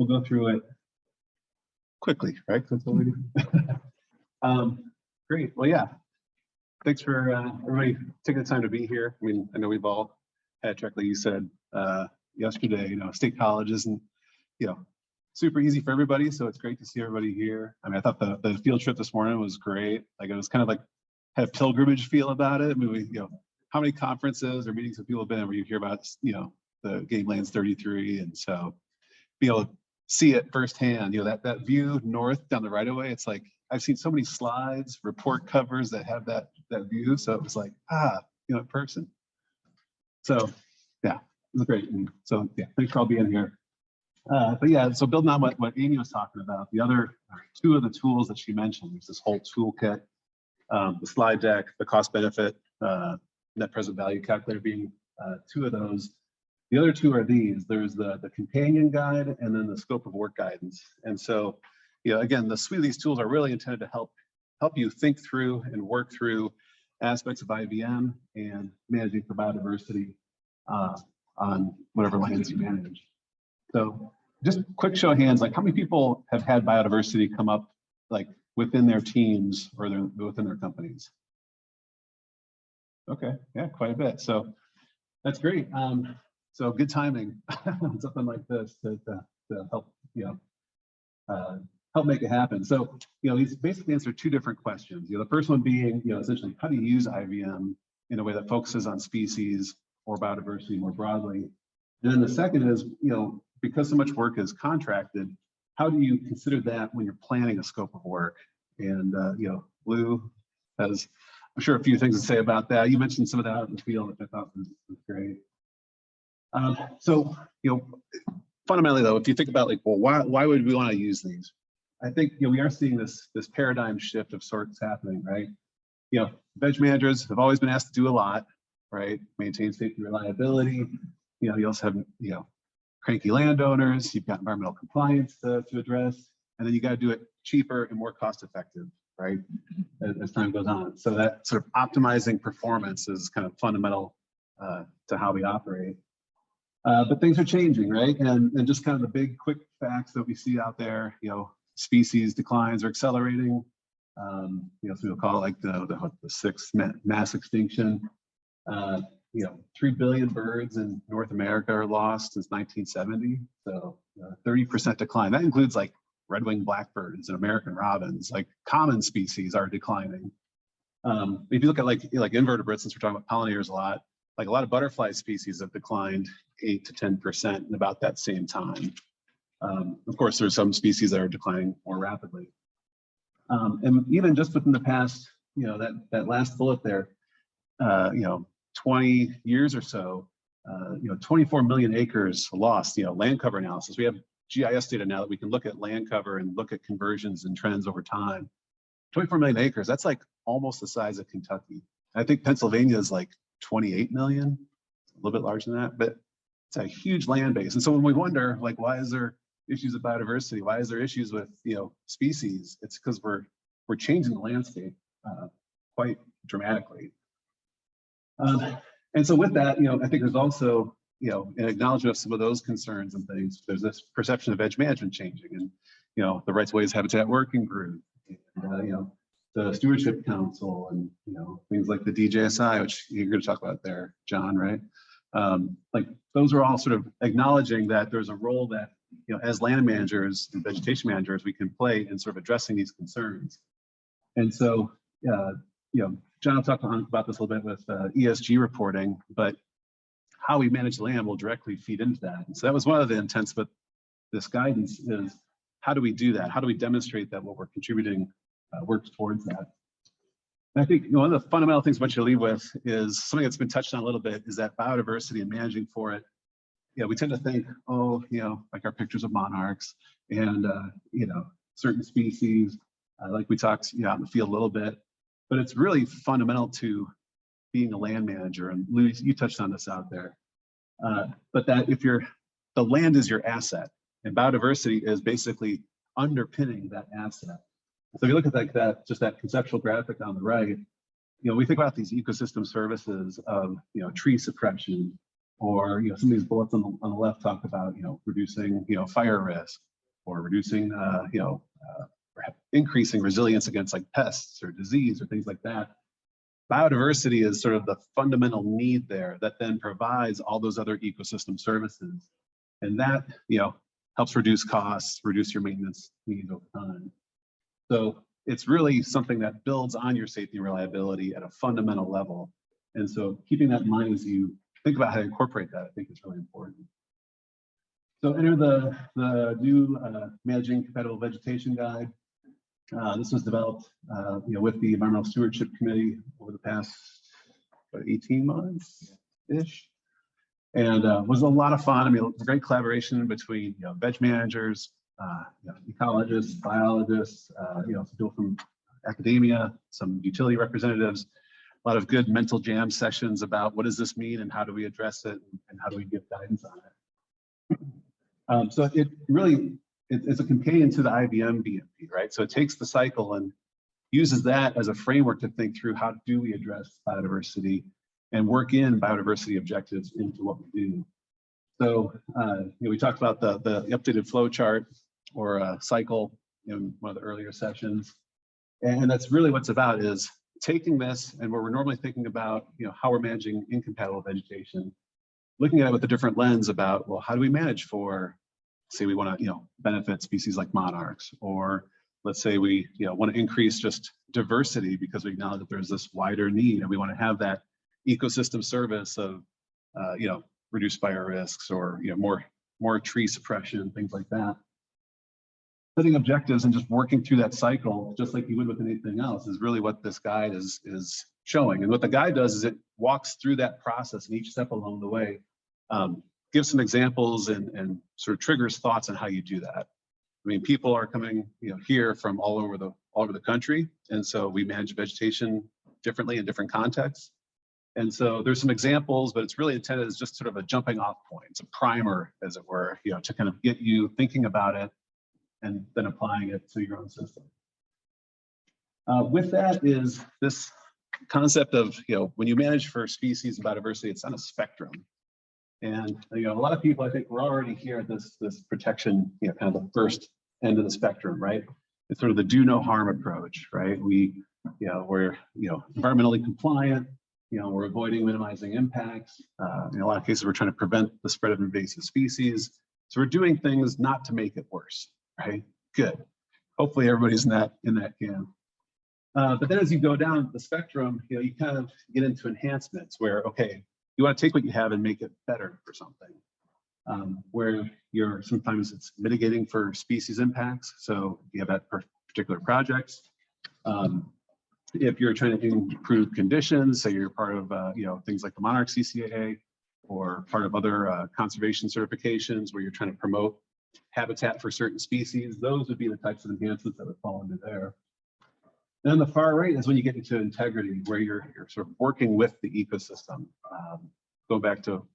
we'll go through it quickly, right? That's what we do. Great. Well, yeah. Thanks for everybody taking the time to be here. I mean, I know we've all had, directly you said yesterday, state colleges and, super easy for everybody. So it's great to see everybody here. I mean, I thought the field trip this morning was great. Like it was kind of like had a pilgrimage feel about it. I mean, how many conferences or meetings have people been where you hear about, the Game Lands 33, and so be able to see it firsthand. That view north down the right of way. It's like I've seen so many slides, report covers that have that view. So it was like in person. So yeah, it was great. And so yeah, thanks for all being here. But yeah, so building on what Amy was talking about, the other two of the tools that she mentioned, there's this whole toolkit, the slide deck, the cost benefit, net present value calculator being two of those. The other two are these. There's the companion guide and then the scope of work guidance. And so, again, the suite of these tools are really intended to help you think through and work through aspects of IVM and managing for biodiversity on whatever lands you manage. So just quick show of hands, like how many people have had biodiversity come up like within their teams or within their companies? Okay, yeah, quite a bit. So that's great. So good timing, something like this to help, help make it happen. So, he's basically answered two different questions. The first one being, essentially how do you use IVM in a way that focuses on species or biodiversity more broadly? And then the second is, because so much work is contracted, how do you consider that when you're planning a scope of work? And, Lou has, I'm sure, a few things to say about that. You mentioned some of that out in the field, which I thought was great. So, fundamentally though, if you think about like, well, why would we want to use these? I think, we are seeing this paradigm shift of sorts happening, right? Veg managers have always been asked to do a lot, right? Maintain safety, reliability. You also have, cranky landowners, you've got environmental compliance to address, and then you got to do it cheaper and more cost effective, right? As time goes on. So that sort of optimizing performance is kind of fundamental to how we operate. But things are changing, right? And just kind of the big quick facts that we see out there, species declines are accelerating. So we'll call it like the sixth mass extinction. 3 billion birds in North America are lost since 1970. So 30% decline. That includes like red-winged blackbirds and American robins, like common species are declining. If you look at like invertebrates, since we're talking about pollinators a lot, like a lot of butterfly species have declined 8 to 10% in about that same time. Of course, there's some species that are declining more rapidly. And even just within the past, that last bullet there, 20 years or so, 24 million acres lost, land cover analysis. We have GIS data now that we can look at land cover and look at conversions and trends over time. 24 million acres, that's like almost the size of Kentucky. I think Pennsylvania is like 28 million, a little bit larger than that, but it's a huge land base. And so when we wonder, like, why is there issues with biodiversity? Why is there issues with, species? It's because we're changing the landscape quite dramatically. And so with that, I think there's also, an acknowledgement of some of those concerns and things. There's this perception of edge management changing, and the Rights Ways Habitat Working Group, and, the Stewardship Council, and things like the DJSI, which you're going to talk about there, John, right? Like those are all sort of acknowledging that there's a role that as land managers and vegetation managers we can play in sort of addressing these concerns. And so John will talk about this a little bit with ESG reporting, but how we manage the land will directly feed into that. And so that was one of the intents, but this guidance is how do we do that? How do we demonstrate that what we're contributing works towards that? And I think one of the fundamental things I want you to leave with is something that's been touched on a little bit, is that biodiversity and managing for it. We tend to think, like our pictures of monarchs and certain species, like we talked out in the field a little bit, but it's really fundamental to being a land manager. And Lou, you touched on this out there, but that if the land is your asset, and biodiversity is basically underpinning that asset. So if you look at just that conceptual graphic on the right, we think about these ecosystem services of tree suppression, or some of these bullets on the left talk about reducing fire risk, or reducing, or increasing resilience against like pests or disease or things like that. Biodiversity is sort of the fundamental need there that then provides all those other ecosystem services. And that, helps reduce costs, reduce your maintenance needs over time. So it's really something that builds on your safety and reliability at a fundamental level. And so keeping that in mind as you think about how to incorporate that, I think is really important. So enter the new Managing Compatible Vegetation Guide. This was developed with the Environmental Stewardship Committee over the past 18 months-ish. And was a lot of fun. I mean, a great collaboration between veg managers, ecologists, biologists, some people from academia, some utility representatives, a lot of good mental jam sessions about what does this mean and how do we address it and how do we give guidance on it. So it really, it's a companion to the IVM BMP, right? So it takes the cycle and uses that as a framework to think through how do we address biodiversity and work in biodiversity objectives into what we do. So we talked about the updated flow chart or cycle in one of the earlier sessions. And that's really what's about is taking this and where we're normally thinking about how we're managing incompatible vegetation, looking at it with a different lens about, well, how do we manage for, say we want to benefit species like monarchs, or let's say we want to increase just diversity because we acknowledge that there's this wider need and we want to have that ecosystem service of reduced fire risks or more tree suppression, things like that. Setting objectives and just working through that cycle, just like you would with anything else, is really what this guide is showing. And what the guide does is it walks through that process and each step along the way gives some examples and sort of triggers thoughts on how you do that. I mean, people are coming here from all over the country, and so we manage vegetation differently in different contexts. And so there's some examples, but it's really intended as just sort of a jumping off point. It's a primer, as it were, to kind of get you thinking about it and then applying it to your own system. With that is this concept of, when you manage for species and biodiversity, it's on a spectrum. And a lot of people, I think, we're already here at this protection, kind of the first end of the spectrum, right? It's sort of the do no harm approach, right? We're environmentally compliant. We're avoiding minimizing impacts. In a lot of cases, we're trying to prevent the spread of invasive species. So we're doing things not to make it worse, right? Good. Hopefully everybody's in that camp. But then as you go down the spectrum, you kind of get into enhancements where, okay, you want to take what you have and make it better for something. Where sometimes it's mitigating for species impacts. So you have that for particular projects. If you're trying to improve conditions, say you're part of things like the Monarch CCAA or part of other conservation certifications where you're trying to promote habitat for certain species, those would be the types of enhancements that would fall into there. Then the far right is when you get into integrity, where you're sort of working with the ecosystem. Go back to,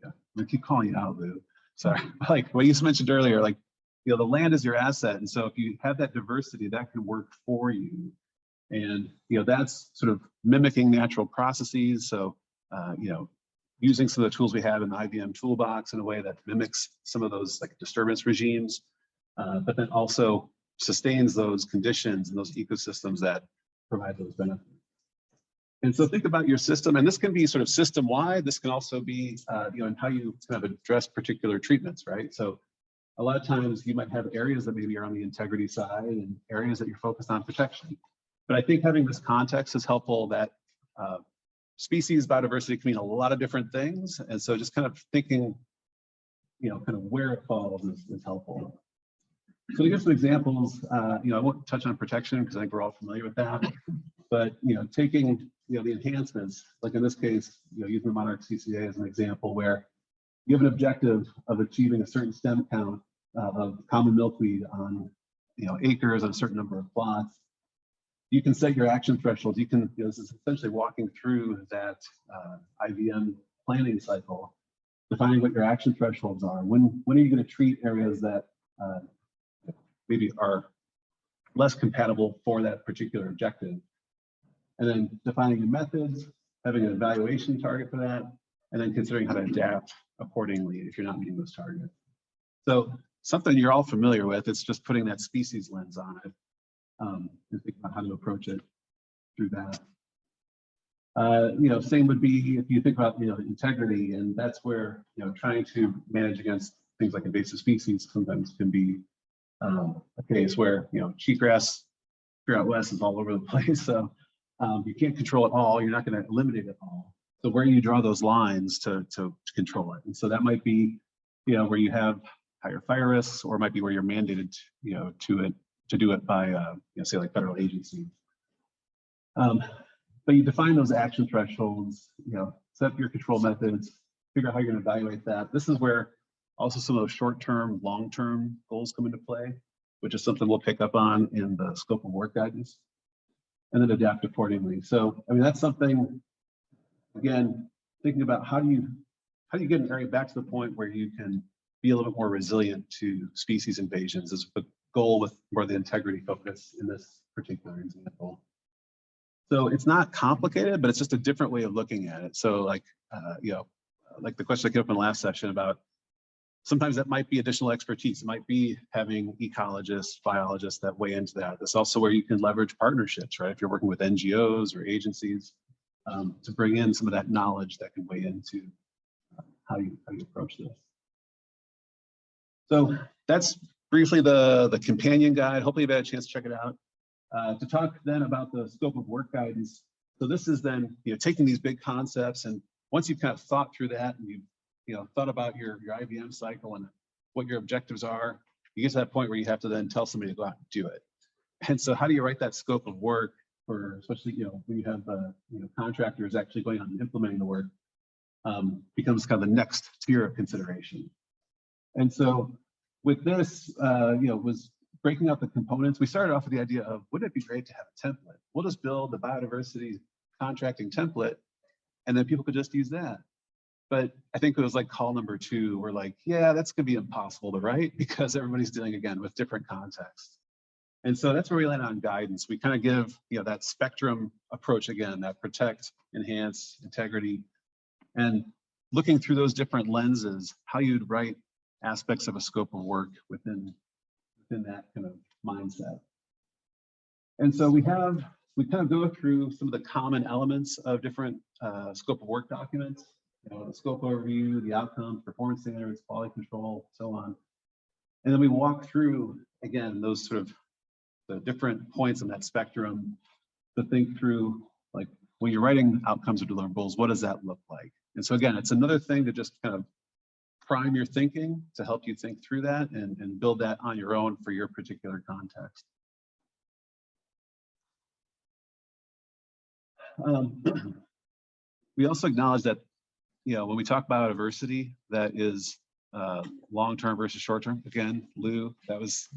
I keep calling you out, Lou. Sorry, like what you mentioned earlier, like the land is your asset, and so if you have that diversity, that can work for you. And that's sort of mimicking natural processes. So using some of the tools we have in the IVM toolbox in a way that mimics some of those like disturbance regimes, but then also sustains those conditions and those ecosystems that provide those benefits. And so think about your system, and this can be sort of system-wide. This can also be in how you kind of address particular treatments, right? So a lot of times you might have areas that maybe are on the integrity side and areas that you're focused on protection. But I think having this context is helpful, that species biodiversity can mean a lot of different things. And so just kind of thinking, kind of where it falls is helpful. So to give some examples, I won't touch on protection because I think we're all familiar with that. But, taking, the enhancements, like in this case, using the Monarch CCA as an example where you have an objective of achieving a certain stem count of common milkweed on, acres on a certain number of plots. You can set your action thresholds. You can, this is essentially walking through that IVM planning cycle, defining what your action thresholds are. When are you going to treat areas that maybe are less compatible for that particular objective? And then defining the methods, having an evaluation target for that, and then considering how to adapt accordingly if you're not meeting those targets. So something you're all familiar with. It's just putting that species lens on it and think about how to approach it through that. Same would be if you think about, integrity, and that's where, trying to manage against things like invasive species sometimes can be a case where, cheatgrass here out west is all over the place. So you can't control it all. You're not going to eliminate it all. So where you draw those lines to control it. And so that might be, where you have higher fire risks, or it might be where you're mandated, to do it by, say like federal agencies. But you define those action thresholds, set up your control methods, figure out how you're going to evaluate that. This is where also some of those short-term, long-term goals come into play, which is something we'll pick up on in the scope of work guidance, and then adapt accordingly. So, that's something, again, thinking about how do you get an area back to the point where you can be a little bit more resilient to species invasions is the goal with more the integrity focus in this particular example. So it's not complicated, but it's just a different way of looking at it. So like the question that came up in the last session about sometimes that might be additional expertise. It might be having ecologists, biologists that weigh into that. That's also where you can leverage partnerships, right? If you're working with NGOs or agencies to bring in some of that knowledge that can weigh into how you approach this. So that's briefly the companion guide. Hopefully you've had a chance to check it out. To talk then about the scope of work guidance. So this is then taking these big concepts, and once you've kind of thought through that and you've thought about your IVM cycle and what your objectives are, you get to that point where you have to then tell somebody to go out and do it. And so how do you write that scope of work for, especially when you have contractors actually going out and implementing the work, becomes kind of the next tier of consideration. And so with this, was breaking out the components. We started off with the idea of, wouldn't it be great to have a template? We'll just build the biodiversity contracting template, and then people could just use that. But I think it was like call number 2. We're like, yeah, that's going to be impossible to write because everybody's dealing again with different contexts. And so that's where we land on guidance. We kind of give that spectrum approach again, that protect, enhance, integrity, and looking through those different lenses, how you'd write aspects of a scope of work within that kind of mindset. And so we kind of go through some of the common elements of different scope of work documents, the scope overview, the outcomes, performance standards, quality control, so on. And then we walk through, again, those sort of the different points on that spectrum to think through, like when you're writing outcomes or deliverables, what does that look like? And so again, it's another thing to just kind of prime your thinking to help you think through that and build that on your own for your particular context. We also acknowledge that, when we talk about biodiversity, that is long-term versus short-term. Again, Lou, that was,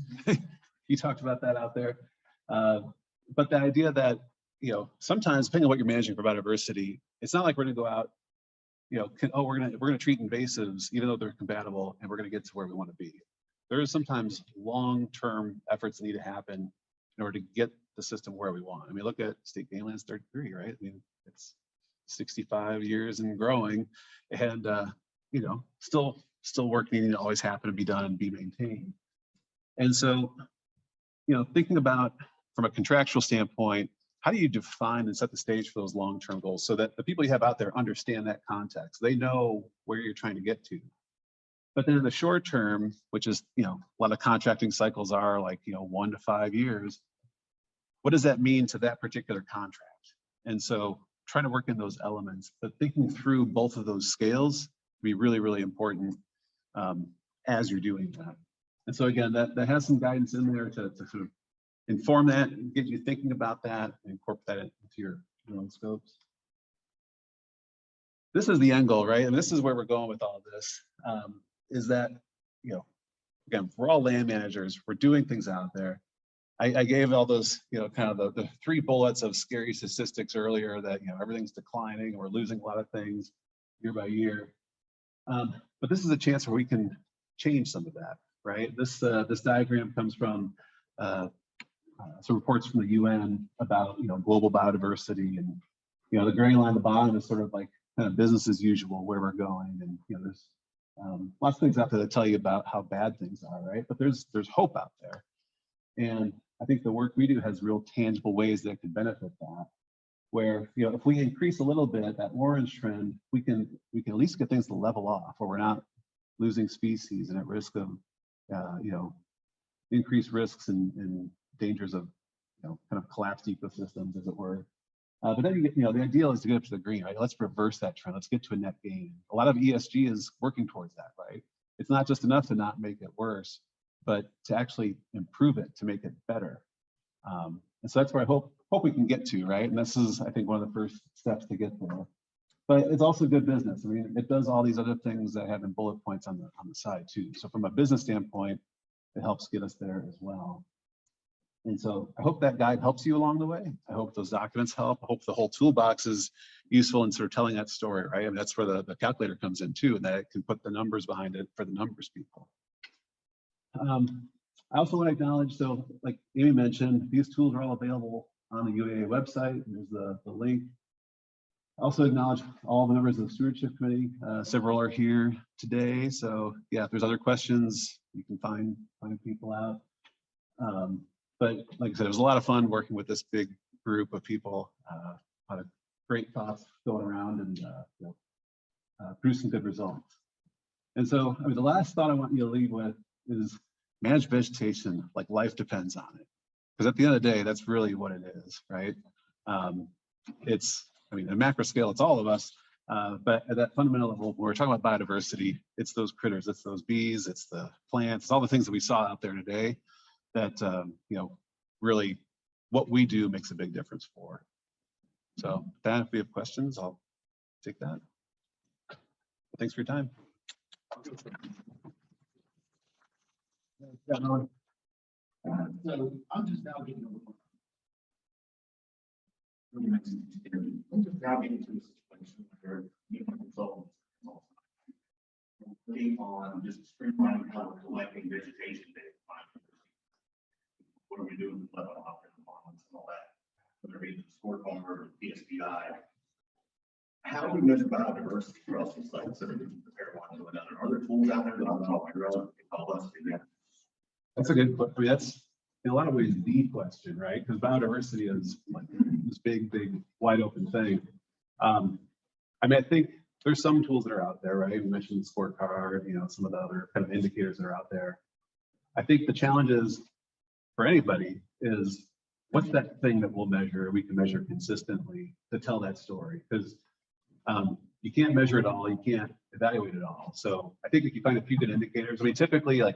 you talked about that out there. But the idea that, sometimes depending on what you're managing for biodiversity, it's not like we're gonna go out, we're gonna treat invasives even though they're compatible, and we're gonna get to where we want to be. There is sometimes long-term efforts that need to happen in order to get the system where we want. I mean, look at State Game Lands 33, right? I mean, it's 65 years and growing, and still work needing to always happen and be done and be maintained. And so, thinking about from a contractual standpoint, how do you define and set the stage for those long-term goals so that the people you have out there understand that context? They know where you're trying to get to. But then in the short term, which is, a lot of contracting cycles are like, 1 to 5 years, what does that mean to that particular contract? And so trying to work in those elements, but thinking through both of those scales would be really, really important as you're doing that. And so again, that has some guidance in there to sort of inform that and get you thinking about that and incorporate that into your own scopes. This is the end goal, right? And this is where we're going with all of this, is that, again, we're all land managers, we're doing things out there. I gave all those, kind of the 3 bullets of scary statistics earlier that, everything's declining, we're losing a lot of things year by year. But this is a chance where we can change some of that, right? This diagram comes from some reports from the UN about global biodiversity, and the gray line at the bottom is sort of like kind of business as usual where we're going, and there's Lots of things out there that tell you about how bad things are, right? But there's hope out there. And I think the work we do has real tangible ways that could benefit that. Where, you know, if we increase a little bit that orange trend, we can at least get things to level off, where we're not losing species and at risk of, you know, increased risks and dangers of, you know, kind of collapsed ecosystems, as it were. But then you get, you know, the ideal is to get up to the green, right? Let's reverse that trend. Let's get to a net gain. A lot of ESG is working towards that, right? It's not just enough to not make it worse, but to actually improve it, to make it better. And so that's where I hope we can get to, right? And this is, I think, one of the first steps to get there. But it's also good business. I mean, it does all these other things that have in bullet points on the side too. So from a business standpoint, it helps get us there as well. And so I hope that guide helps you along the way. I hope those documents help. I hope the whole toolbox is useful in sort of telling that story, right? I mean, that's where the calculator comes in too, and that it can put the numbers behind it for the numbers people. I also want to acknowledge, so like Amy mentioned, these tools are all available on the UAA website. There's the link. I also acknowledge all the members of the stewardship committee. Several are here today. So yeah, if there's other questions, you can find people out. But like I said, it was a lot of fun working with this big group of people. A lot of great thoughts going around and you know, produce some good results. And so, I mean, the last thought I want you to leave with is manage vegetation like life depends on it. Because at the end of the day, that's really what it is, right? It's, I mean, at a macro scale, it's all of us. But at that fundamental level, when we're talking about biodiversity, it's those critters, it's those bees, it's the plants, it's all the things that we saw out there today that, you know, really what we do makes a big difference for. So Dan, if we have questions, I'll take that. Thanks for your time. So I'm just now getting a little. I'm just now getting to a situation where consultants on just streamlining how we're collecting vegetation data. What are we doing with level up in the farms and all that? Whether it be the scorecard or PSBI. How do we measure biodiversity across these sites that are compare one to another? Are there tools out there that I'm not relevant to help us do that? That's a good question. I mean, that's in a lot of ways the question, right? Because biodiversity is like this big, wide open thing. I mean, I think there's some tools that are out there, right? We mentioned the scorecard, you know, some of the other kind of indicators that are out there. I think the challenge is for anybody is what's that thing that we'll measure, we can measure consistently to tell that story? Because you can't measure it all, you can't evaluate it all. So I think if you find a few good indicators, I mean, typically, like,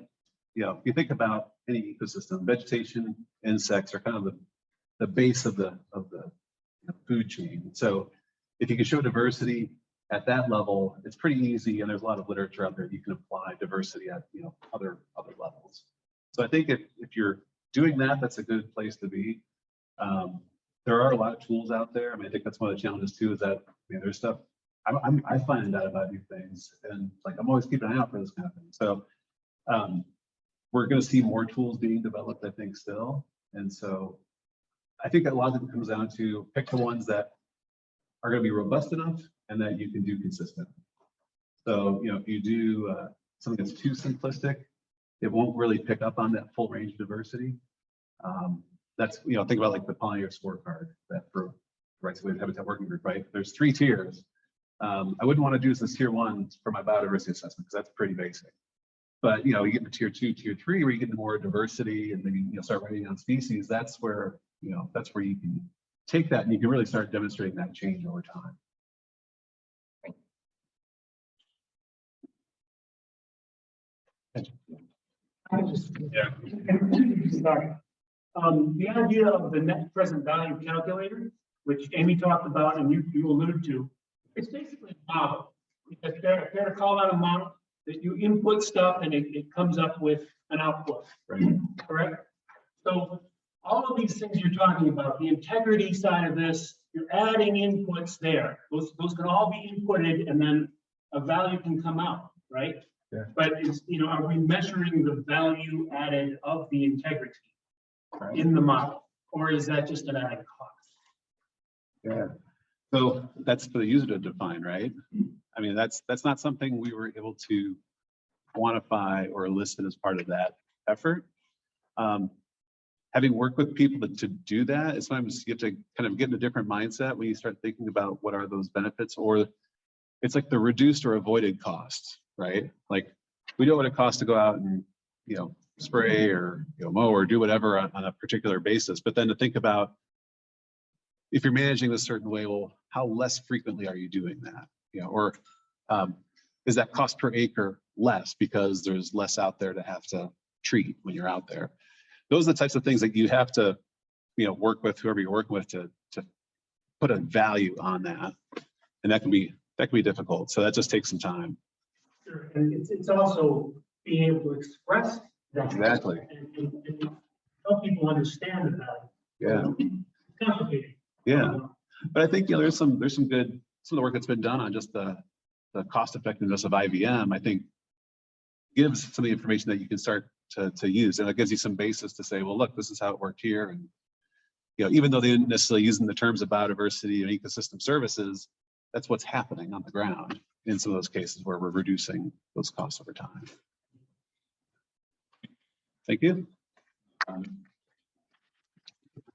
you know, if you think about any ecosystem, vegetation, insects are kind of the base of the food chain. So if you can show diversity at that level, it's pretty easy, and there's a lot of literature out there you can apply diversity at, you know, other levels. So I think if you're doing that, that's a good place to be. There are a lot of tools out there. I mean, I think that's one of the challenges too, is that, you know, there's stuff I find out about new things, and like I'm always keeping an eye out for this kind of thing. So we're going to see more tools being developed, I think, still. And so I think that a lot of it comes down to pick the ones that are going to be robust enough and that you can do consistently. So, you know, if you do something that's too simplistic, it won't really pick up on that full range of diversity. That's, you know, think about like the pollinator scorecard that for Rights of Way Habitat Working Group, right? There's 3 tiers. I wouldn't want to do this tier 1 for my biodiversity assessment because that's pretty basic. But, you know, you get to tier 2, tier 3, where you get into more diversity and maybe, you know, start writing on species. That's where, you know, that's where you can take that and you can really start demonstrating that change over time. The idea of the net present value calculator, which Amy talked about and you alluded to, it's basically a model. It's fair to call that a model, that you input stuff and it comes up with an output, right? Correct? So all of these things you're talking about, the integrity side of this, you're adding inputs there. Those can all be inputted and then a value can come out, right? Yeah. But it's, you know, are we measuring the value added of the integrity in the model, or is that just an added cost? Yeah. So that's for the user to define, right? I mean, that's not something we were able to quantify or listed as part of that effort. Having worked with people to do that, it's sometimes you have to kind of get in a different mindset when you start thinking about what are those benefits, or it's like the reduced or avoided costs, right? Like we know what it costs to go out and, you know, spray or, you know, mow or do whatever on a particular basis, but then to think about if you're managing this certain way, well, how less frequently are you doing that? You know, or is that cost per acre less because there's less out there to have to treat when you're out there? Those are the types of things that you have to, you know, work with whoever you're working with to put a value on that, and that can be difficult. So that just takes some time. Sure. And it's also being able to express that. Exactly. And help people understand the value. Yeah. It's complicated. Yeah. But I think, you know, there's some good, some of the work that's been done on just the cost effectiveness of IVM, I think gives some of the information that you can start to use. And it gives you some basis to say, well, look, this is how it worked here. And, you know, even though they didn't necessarily use in the terms of biodiversity and ecosystem services, that's what's happening on the ground in some of those cases where we're reducing those costs over time. Thank you.